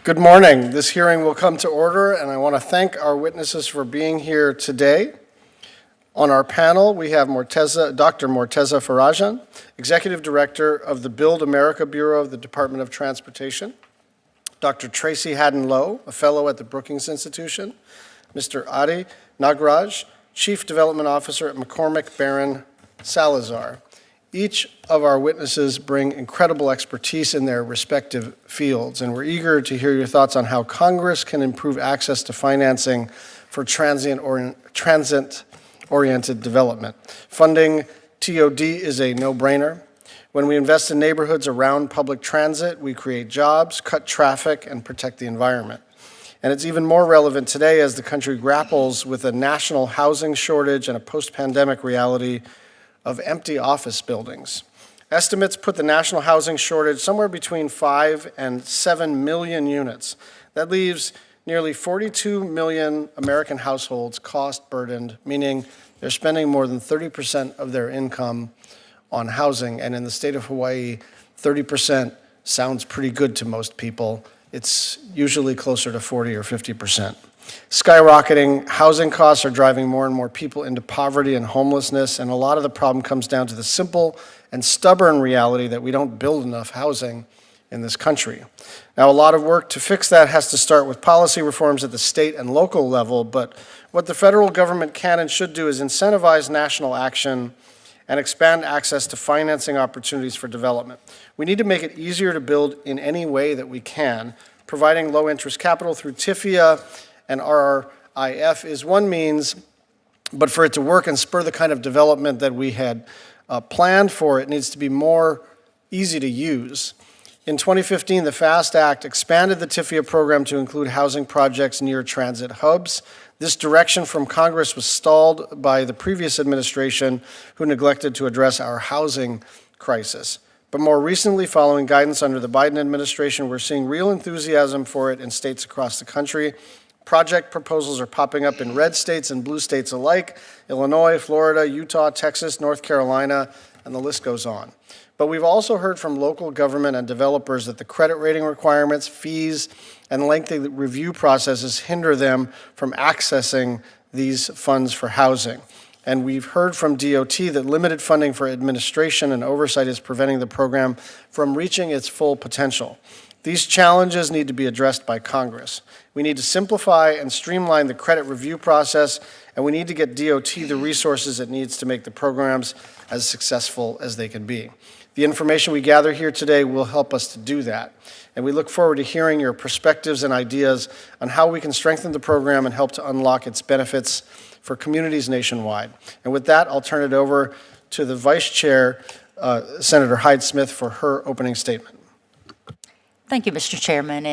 Good morning. This hearing will come to order, and I want to thank our witnesses for being here today. On our panel, we have Dr. Morteza Farajan, Executive Director of the Build America Bureau of the Department of Transportation, Dr. Tracy Haddon-Lowe, a fellow at the Brookings Institution, Mr. Adi Nagraj, Chief Development Officer at McCormick Barron Salazar. Each of our witnesses bring incredible expertise in their respective fields, and we're eager to hear your thoughts on how Congress can improve access to financing for transit-oriented development. Funding TOD is a no-brainer. When we invest in neighborhoods around public transit, we create jobs, cut traffic, and protect the environment. And it's even more relevant today as the country grapples with a national housing shortage and a post-pandemic reality of empty office buildings. Estimates put the national housing shortage somewhere between 5 and 7 million units. That leaves nearly 42 million American households cost-burdened, meaning they're spending more than 30% of their income on housing. And in the state of Hawaii, 30% sounds pretty good to most people. It's usually closer to 40 or 50%. Skyrocketing housing costs are driving more and more people into poverty and homelessness, and a lot of the problem comes down to the simple and stubborn reality that we don't build enough housing in this country. Now, a lot of work to fix that has to start with policy reforms at the state and local level, but what the federal government can and should do is incentivize national action and expand access to financing opportunities for development. We need to make it easier to build in any way that we can. Providing low-interest capital through TIFIA and RRIF is one means, but for it to work and spur the kind of development that we had planned for, it needs to be more easy to use. In 2015, the FAST Act expanded the TIFIA program to include housing projects near transit hubs. This direction from Congress was stalled by the previous administration, who neglected to address our housing crisis. But more recently, following guidance under the Biden administration, we're seeing real enthusiasm for it in states across the country. Project proposals are popping up in red states and blue states alike: Illinois, Florida, Utah, Texas, North Carolina, and the list goes on. But we've also heard from local government and developers that the credit rating requirements, fees, and lengthy review processes hinder them from accessing these funds for housing. And we've heard from DOT that limited funding for administration and oversight is preventing the program from reaching its full potential. These challenges need to be addressed by Congress. We need to simplify and streamline the credit review process, and we need to get DOT the resources it needs to make the programs as successful as they can be. The information we gather here today will help us to do that, and we look forward to hearing your perspectives and ideas on how we can strengthen the program and help to unlock its benefits for communities nationwide. And with that, I'll turn it over to the Vice Chair, Senator Hyde Smith, for her opening statement. Thank you, Mr. Chairman.